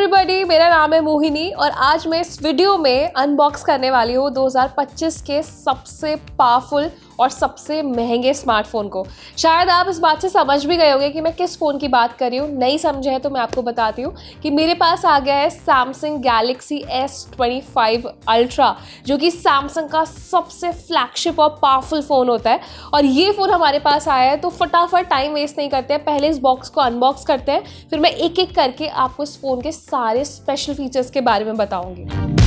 Everybody, मेरा नाम है मोहिनी और आज मैं इस वीडियो में अनबॉक्स करने वाली हूँ 2025 के सबसे पावरफुल और सबसे महंगे स्मार्टफोन को। शायद आप इस बात से समझ भी गए होंगे कि मैं किस फ़ोन की बात कर रही हूँ। नहीं समझे हैं तो मैं आपको बताती हूँ कि मेरे पास आ गया है सैमसंग गैलेक्सी S25 अल्ट्रा, जो कि सैमसंग का सबसे फ्लैगशिप और पावरफुल फ़ोन होता है। और ये फ़ोन हमारे पास आया है तो फटाफट टाइम वेस्ट नहीं करते हैं, पहले इस बॉक्स को अनबॉक्स करते हैं, फिर मैं एक एक करके आपको इस फ़ोन के सारे स्पेशल फीचर्स के बारे में बताऊँगी।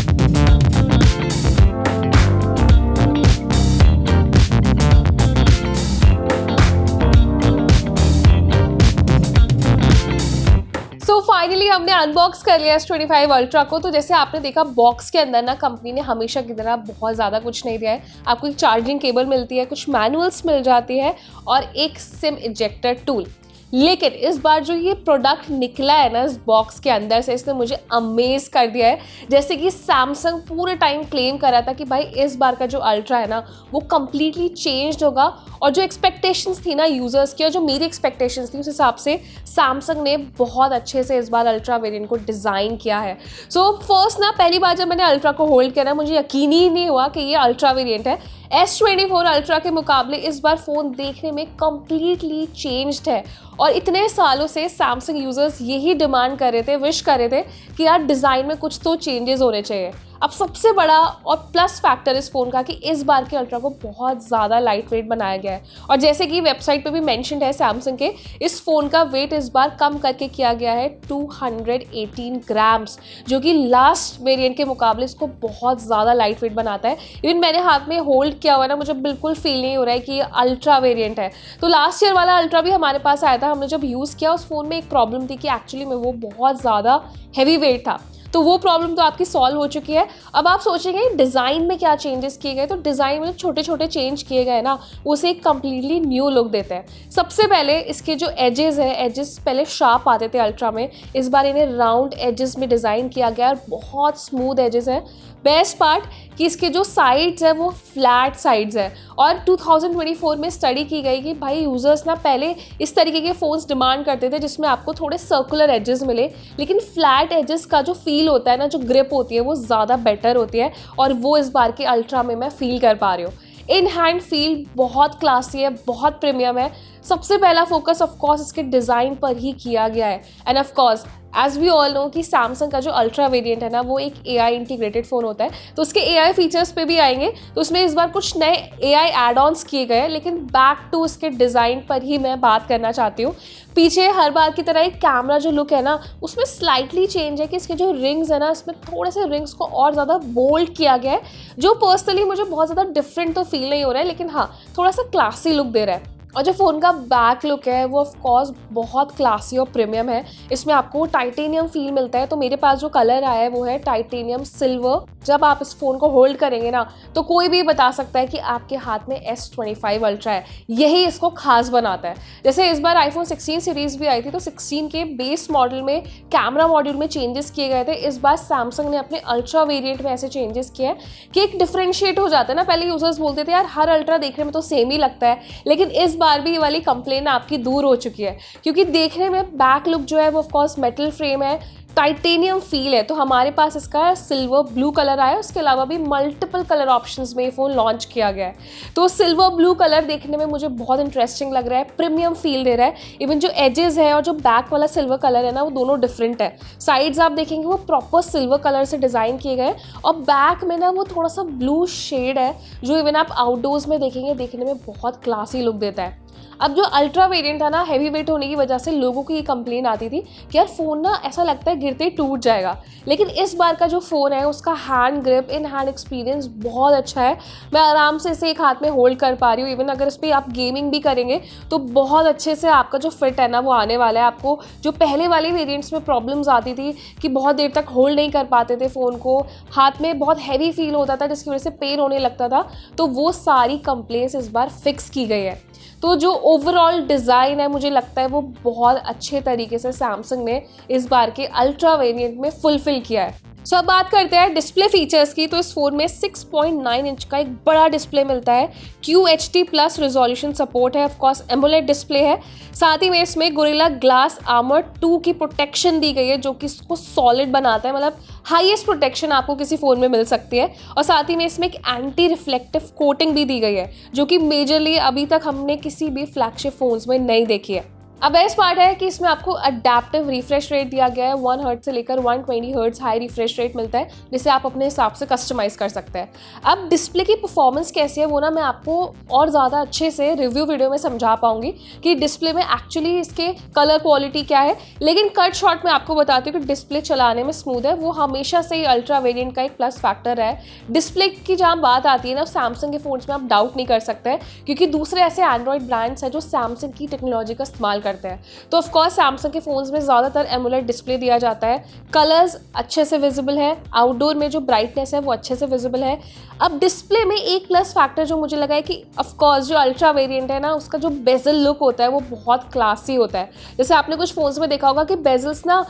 फाइनली हमने अनबॉक्स कर लिया S25 अल्ट्रा को। तो जैसे आपने देखा बॉक्स के अंदर ना कंपनी ने हमेशा की तरह बहुत ज़्यादा कुछ नहीं दिया है। आपको एक चार्जिंग केबल मिलती है, कुछ मैनुअल्स मिल जाती है और एक सिम इजेक्टर टूल। लेकिन इस बार जो ये प्रोडक्ट निकला है ना इस बॉक्स के अंदर से, इसने मुझे अमेज कर दिया है। जैसे कि सैमसंग पूरे टाइम क्लेम कर रहा था कि भाई इस बार का जो अल्ट्रा है ना वो कम्प्लीटली चेंज्ड होगा, और जो एक्सपेक्टेशंस थी ना यूज़र्स की और जो मेरी एक्सपेक्टेशंस थी उस हिसाब से सैमसंग ने बहुत अच्छे से इस बार अल्ट्रा वेरिएंट को डिज़ाइन किया है। सो फर्स्ट ना पहली बार जब मैंने अल्ट्रा को होल्ड किया ना मुझे यकीन ही नहीं हुआ कि ये अल्ट्रा वेरिएंट है। S24 अल्ट्रा के मुकाबले इस बार फ़ोन देखने में कम्प्लीटली चेंज्ड है और इतने सालों से सैमसंग यूज़र्स यही डिमांड कर रहे थे, विश कर रहे थे कि यार डिज़ाइन में कुछ तो चेंजेस होने चाहिए। अब सबसे बड़ा और प्लस फैक्टर इस फ़ोन का कि इस बार के अल्ट्रा को बहुत ज़्यादा लाइट वेट बनाया गया है, और जैसे कि वेबसाइट पे भी मेंशन्ड है सैमसंग के, इस फ़ोन का वेट इस बार कम करके किया गया है 218 ग्राम्स, जो कि लास्ट वेरिएंट के मुकाबले इसको बहुत ज़्यादा लाइट वेट बनाता है। इवन मैंने हाथ में होल्ड किया हुआ ना, मुझे बिल्कुल फील नहीं हो रहा है कि ये अल्ट्रा वेरिएंट है। तो लास्ट ईयर वाला अल्ट्रा भी हमारे पास आया था, हमने जब यूज़ किया उस फ़ोन में एक प्रॉब्लम थी कि एक्चुअली में वो बहुत ज़्यादा हैवी वेट था, तो वो प्रॉब्लम तो आपकी सॉल्व हो चुकी है। अब आप सोचेंगे डिज़ाइन में क्या चेंजेस किए गए, तो डिज़ाइन में जो छोटे छोटे चेंज किए गए ना उसे एक कम्प्लीटली न्यू लुक देते हैं। सबसे पहले इसके जो एजेस हैं, एजेस पहले शार्प आते थे अल्ट्रा में, इस बार इन्हें राउंड एजेस में डिज़ाइन किया गया और बहुत स्मूथ एजेस हैं। बेस्ट पार्ट कि इसके जो साइड्स हैं वो फ्लैट साइड्स हैं, और 2024 में स्टडी की गई कि भाई यूज़र्स ना पहले इस तरीके के फ़ोन्स डिमांड करते थे जिसमें आपको थोड़े सर्कुलर एजेस मिले, लेकिन फ्लैट एजेस का जो फील होता है ना, जो ग्रिप होती है वो ज़्यादा बेटर होती है, और वो इस बार के अल्ट्रा में मैं फील कर पा रही हूँ। इन हैंड फील बहुत क्लासी है, बहुत प्रीमियम है। सबसे पहला फोकस ऑफ कोर्स इसके डिज़ाइन पर ही किया गया है, and of course as we all know कि सैमसंग का जो अल्ट्रा वेरिएंट है ना वो एक AI इंटीग्रेटेड फ़ोन होता है, तो उसके AI फीचर्स पे भी आएंगे। तो उसमें इस बार कुछ नए AI एड-ऑन्स किए गए हैं, लेकिन बैक टू उसके डिज़ाइन पर ही मैं बात करना चाहती हूँ। पीछे हर बार की तरह एक कैमरा जो लुक है ना उसमें स्लाइटली चेंज है कि इसके जो रिंग्स है ना इसमें थोड़े से रिंग्स को और ज़्यादा बोल्ड किया गया है, जो पर्सनली मुझे बहुत ज़्यादा डिफरेंट तो फील नहीं हो रहा है, लेकिन हाँ थोड़ा सा क्लासी लुक दे रहा है। और जो फ़ोन का बैक लुक है वो ऑफ कोर्स बहुत क्लासी और प्रीमियम है। इसमें आपको टाइटेनियम फील मिलता है, तो मेरे पास जो कलर आया है वो है टाइटेनियम सिल्वर। जब आप इस फ़ोन को होल्ड करेंगे ना तो कोई भी बता सकता है कि आपके हाथ में S25 अल्ट्रा है, यही इसको खास बनाता है। जैसे इस बार iPhone 16 सीरीज़ भी आई थी, तो 16 के बेस मॉडल में कैमरा मॉड्यूल में चेंजेस किए गए थे। इस बार सैमसंग ने अपने अल्ट्रा वेरिएंट में ऐसे चेंजेस किए हैं कि एक डिफ्रेंशिएट हो जाता है ना। पहले यूजर्स बोलते थे यार हर अल्ट्रा देखने में तो सेम ही लगता है, लेकिन इस बार भी ये वाली कंप्लेन आपकी दूर हो चुकी है, क्योंकि देखने में बैक लुक जो है वो ऑफ कोर्स मेटल फ्रेम है, टाइटेनियम फील है। तो हमारे पास इसका सिल्वर ब्लू कलर आया, उसके अलावा भी मल्टीपल कलर ऑप्शंस में ये फ़ोन लॉन्च किया गया है। तो सिल्वर ब्लू कलर देखने में मुझे बहुत इंटरेस्टिंग लग रहा है, प्रीमियम फील दे रहा है। इवन जो एजेस है और जो बैक वाला सिल्वर कलर है ना वो दोनों डिफरेंट है। साइड्स आप देखेंगे वो प्रॉपर सिल्वर कलर से डिज़ाइन किए गए, और बैक में ना वो थोड़ा सा ब्लू शेड है जो इवन आप आउटडोर्स में देखेंगे देखने में बहुत क्लासी लुक देता है। अब जो अल्ट्रा वेरिएंट था ना हैवी वेट होने की वजह से लोगों की ये कंप्लेन आती थी कि यार फ़ोन ना ऐसा लगता है गिरते ही टूट जाएगा, लेकिन इस बार का जो फ़ोन है उसका hand grip, in hand experience बहुत अच्छा है। मैं आराम से इसे एक हाथ में होल्ड कर पा रही हूँ। इवन अगर इस पर आप गेमिंग भी करेंगे तो बहुत अच्छे से आपका जो फिट है ना वो आने वाला है। आपको जो पहले वाले वेरिएंट्स में प्रॉब्लम्स आती थी कि बहुत देर तक होल्ड नहीं कर पाते थे फ़ोन को, हाथ में बहुत हैवी फील होता था जिसकी वजह से पेन होने लगता था, तो वो सारी कंप्लेंट्स इस बार फिक्स की गई है। तो जो ओवरऑल डिज़ाइन है मुझे लगता है वो बहुत अच्छे तरीके से सैमसंग ने इस बार के अल्ट्रा वेरिएंट में फुलफिल किया है। सो अब बात करते हैं डिस्प्ले फीचर्स की। तो इस फोन में 6.9 इंच का एक बड़ा डिस्प्ले मिलता है, QHD प्लस रेजोल्यूशन सपोर्ट है, ऑफकोर्स एमोलेड डिस्प्ले है। साथ ही में इसमें गोरिल्ला ग्लास आर्मर 2 की प्रोटेक्शन दी गई है जो कि इसको सॉलिड बनाता है, मतलब हाईएस्ट प्रोटेक्शन आपको किसी फ़ोन में मिल सकती है। और साथ ही में इसमें एक एंटी रिफ्लेक्टिव कोटिंग भी दी गई है जो कि मेजरली अभी तक हमने किसी भी फ्लैगशिप फ़ोन्स में नहीं देखी है। अब बेस्ट पार्ट है कि इसमें आपको अडेप्टिव रिफ्रेश रेट दिया गया है, 1 हर्ट्ज से लेकर 120 हर्ट्ज हाई रिफ्रेश रेट मिलता है जिसे आप अपने हिसाब से कस्टमाइज़ कर सकते हैं। अब डिस्प्ले की परफॉर्मेंस कैसी है वो ना मैं आपको और ज़्यादा अच्छे से रिव्यू वीडियो में समझा पाऊंगी कि डिस्प्ले में एक्चुअली इसके कलर क्वालिटी क्या है, लेकिन कट शॉट में आपको बताती हूँ कि डिस्प्ले चलाने में स्मूथ है। वो हमेशा से ही अल्ट्रा वेरिएंट का एक प्लस फैक्टर है। डिस्प्ले की जहाँ बात आती है ना, सैमसंग के फ़ोन्स में आप डाउट नहीं कर सकते क्योंकि दूसरे ऐसे एंड्रॉयड ब्रांड्स हैं जो सैमसंग की टेक्नोलॉजी का इस्तेमाल करते हैं। तो ऑफ कोर्स सैमसंग के फोन्स में ज़्यादातर एमोलेड डिस्प्ले दिया जाता है, कलर्स अच्छे से विजिबल है, आउटडोर में जो ब्राइटनेस है वो अच्छे से विजिबल है। अब डिस्प्ले में एक प्लस फैक्टर जो मुझे लगा है कि ऑफ कोर्स जो अल्ट्रा वेरिएंट है ना उसका जो बेजल लुक होता है वो बहुत क्लासी होता है। जैसे आपने कुछ फोन्स में देखा होगा कि बेजल्स ना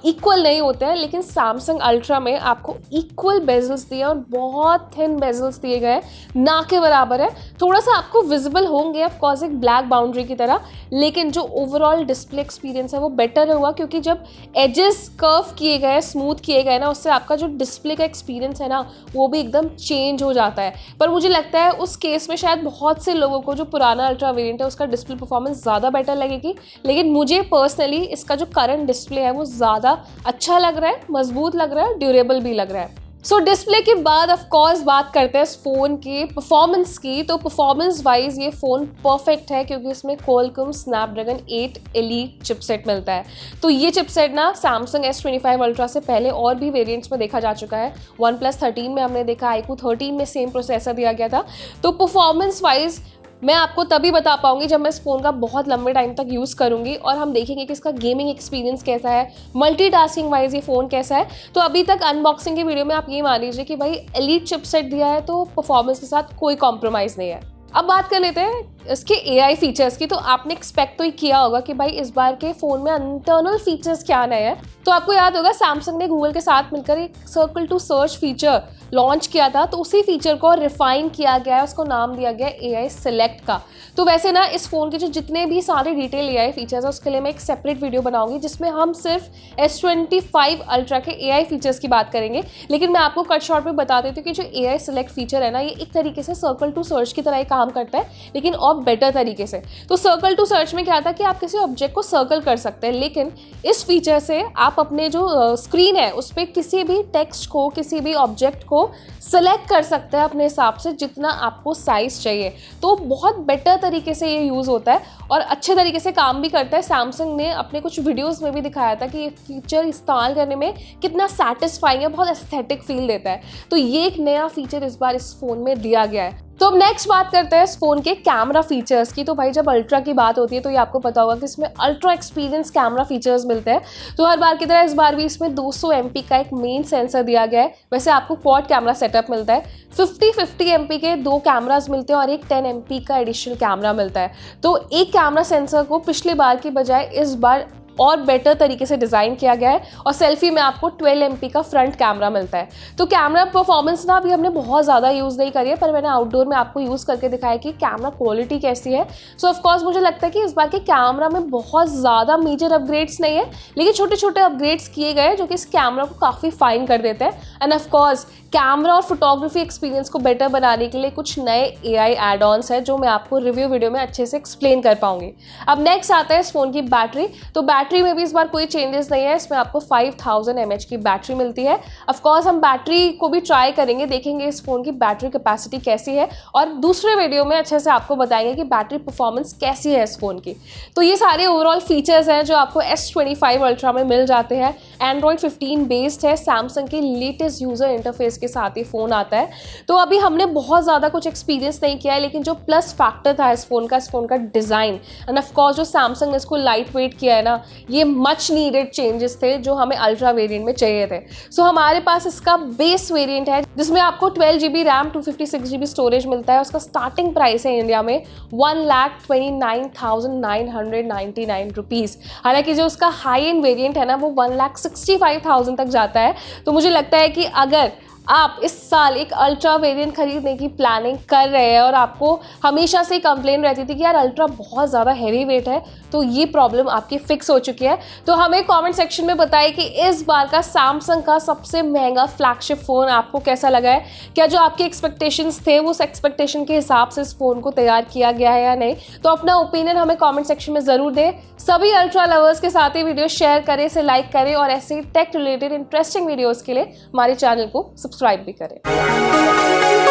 इक्वल नहीं होते हैं, लेकिन सैमसंग अल्ट्रा में आपको इक्वल बेजल्स दिए और बहुत थिन बेजल्स दिए गए, ना के बराबर है। थोड़ा सा आपको विजिबल होंगे ऑफ कोर्स एक ब्लैक बाउंड्री की तरह, लेकिन जो ओवरऑल डिस्प्ले एक्सपीरियंस है वो बेटर हुआ क्योंकि जब एजेस कर्व किए गए, स्मूथ किए गए ना, उससे आपका जो डिस्प्ले का एक्सपीरियंस है ना वो भी एकदम चेंज हो जाता है। पर मुझे लगता है उस केस में शायद बहुत से लोगों को जो पुराना अल्ट्रा वेरिएंट है उसका डिस्प्ले परफॉर्मेंस ज़्यादा बेटर लगेगी, लेकिन मुझे पर्सनली इसका जो करंट डिस्प्ले है वो ज़्यादा अच्छा लग रहा है, मजबूत लग रहा है, ड्यूरेबल भी लग रहा है। सो डिस्प्ले के बाद ऑफ कोर्स बात करते हैं इस फ़ोन की परफॉर्मेंस की। तो परफॉर्मेंस वाइज ये फ़ोन परफेक्ट है क्योंकि इसमें क्वालकॉम स्नैपड्रैगन 8 एलीट चिपसेट मिलता है। तो ये चिपसेट ना सैमसंग S25 अल्ट्रा से पहले और भी वेरिएंट्स में देखा जा चुका है। OnePlus 13 में हमने देखा, iQOO 13 में सेम प्रोसेसर दिया गया था। तो परफॉर्मेंस वाइज मैं आपको तभी बता पाऊंगी जब मैं इस फ़ोन का बहुत लंबे टाइम तक यूज़ करूंगी और हम देखेंगे कि इसका गेमिंग एक्सपीरियंस कैसा है, मल्टीटास्किंग वाइज ये फ़ोन कैसा है। तो अभी तक अनबॉक्सिंग की वीडियो में आप ये मान लीजिए कि भाई एलीट चिपसेट दिया है तो परफॉर्मेंस के साथ कोई कॉम्प्रोमाइज़ नहीं है। अब बात कर लेते हैं इसके AI फीचर्स की। तो आपने एक्सपेक्ट तो ही किया होगा कि भाई इस बार के फ़ोन में इंटरनल फीचर्स क्या नए हैं। तो आपको याद होगा सैमसंग ने गूगल के साथ मिलकर एक circle to search feature launch किया था, तो उसी फीचर को रिफाइन किया गया है, उसको नाम दिया गया AI सेलेक्ट का। तो वैसे ना इस फ़ोन के जो जितने भी सारे डिटेल AI फीचर्स है उसके लिए मैं एक सेपरेट वीडियो बनाऊंगी जिसमें हम सिर्फ S25 अल्ट्रा के AI फीचर्स की बात करेंगे। लेकिन मैं आपको कट शॉर्ट में बता देती हूँ कि जो AI सेलेक्ट फीचर है ना ये एक तरीके से सर्कल टू सर्च की तरह ही काम करता है, लेकिन और बेटर तरीके से। तो सर्कल टू सर्च में क्या था कि आप किसी ऑब्जेक्ट को सर्कल कर सकते हैं, लेकिन इस फीचर से आप अपने जो स्क्रीन है उस पर किसी भी टेक्स्ट को, किसी भी ऑब्जेक्ट को सेलेक्ट कर सकते हैं अपने हिसाब से जितना आपको साइज चाहिए। तो बहुत बेटर तरीके से ये यूज़ होता है और अच्छे तरीके से काम भी करता है। सैमसंग ने अपने कुछ वीडियोस में भी दिखाया था कि ये फीचर इस्तेमाल करने में कितना सेटिस्फाइंग है, बहुत एस्थेटिक फील देता है। तो ये एक नया फीचर इस बार इस फ़ोन में दिया गया है। तो अब नेक्स्ट बात करते हैं इस फ़ोन के कैमरा फीचर्स की। तो भाई जब अल्ट्रा की बात होती है तो ये आपको पता होगा कि इसमें अल्ट्रा एक्सपीरियंस कैमरा फीचर्स मिलते हैं। तो हर बार की तरह इस बार भी इसमें 200 MP का एक मेन सेंसर दिया गया है। वैसे आपको क्वाड कैमरा सेटअप मिलता है, 50 MP के 2 कैमराज मिलते हैं और एक 10 MP का एडिशनल कैमरा मिलता है। तो एक कैमरा सेंसर को पिछले बार की बजाय इस बार और बेटर तरीके से डिज़ाइन किया गया है और सेल्फी में आपको 12 MP का फ्रंट कैमरा मिलता है। तो कैमरा परफॉर्मेंस ना अभी हमने बहुत ज़्यादा यूज़ नहीं करी है, पर मैंने आउटडोर में आपको यूज़ करके दिखाया कि कैमरा क्वालिटी कैसी है। सो ऑफकोर्स मुझे लगता है कि इस बार के कैमरा में बहुत ज़्यादा मेजर अपग्रेड्स नहीं है, लेकिन छोटे छोटे अपग्रेड्स किए गए जो कि इस कैमरा को काफ़ी फाइन कर देते हैं। एंड ऑफकोर्स कैमरा और फोटोग्राफी एक्सपीरियंस को बेटर बनाने के लिए कुछ नए AI एड ऑन्स है जो मैं आपको रिव्यू वीडियो में अच्छे से एक्सप्लेन कर पाऊंगी। अब नेक्स्ट आता है इस फ़ोन की बैटरी। तो बैटरी में भी इस बार कोई चेंजेस नहीं है, इसमें आपको 5000 mAh की बैटरी मिलती है। ऑफकोर्स हम बैटरी को भी ट्राई करेंगे, देखेंगे इस फ़ोन की बैटरी कैपेसिटी कैसी है और दूसरे वीडियो में अच्छे से आपको बताएंगे कि बैटरी परफॉर्मेंस कैसी है इस फ़ोन की। तो ये सारे ओवरऑल फीचर्स हैं जो आपको S25 अल्ट्रा में मिल जाते हैं। Android 15 बेस्ड है, सैमसंग के लेटेस्ट यूज़र इंटरफेस के साथ ही फ़ोन आता है। तो अभी हमने बहुत ज़्यादा कुछ एक्सपीरियंस नहीं किया है, लेकिन जो प्लस फैक्टर था इस फ़ोन का डिज़ाइन एंड ऑफकोर्स जो सैमसंग ने इसको लाइट वेट किया है ना, ये मच नीडेड चेंजेस थे जो हमें अल्ट्रा वेरिएंट में चाहिए थे। सो हमारे पास इसका बेस वेरिएंट है जिसमें आपको 12 GB रैम 256 GB स्टोरेज मिलता है। उसका स्टार्टिंग प्राइस है इंडिया में 1,29,999 रुपीज़। हालांकि जो उसका हाई एंड वेरिएंट है ना वो 1,60,000 65,000 तक जाता है। तो मुझे लगता है कि अगर आप इस साल एक अल्ट्रा वेरिएंट खरीदने की प्लानिंग कर रहे हैं और आपको हमेशा से कंप्लेन रहती थी कि यार अल्ट्रा बहुत ज़्यादा हैवी वेट है, तो ये प्रॉब्लम आपकी फिक्स हो चुकी है। तो हमें कमेंट सेक्शन में बताइए कि इस बार का सैमसंग का सबसे महंगा फ्लैगशिप फ़ोन आपको कैसा लगा है। क्या जो आपके एक्सपेक्टेशंस थे उस एक्सपेक्टेशन के हिसाब से इस फ़ोन को तैयार किया गया है या नहीं। तो अपना ओपिनियन हमें कॉमेंट सेक्शन में ज़रूर दें। सभी अल्ट्रा लवर्स के साथ ही वीडियो शेयर करें, इसे लाइक करें और ऐसे ही टेक रिलेटेड इंटरेस्टिंग वीडियोज़ के लिए हमारे चैनल को सब्सक्राइब भी करें।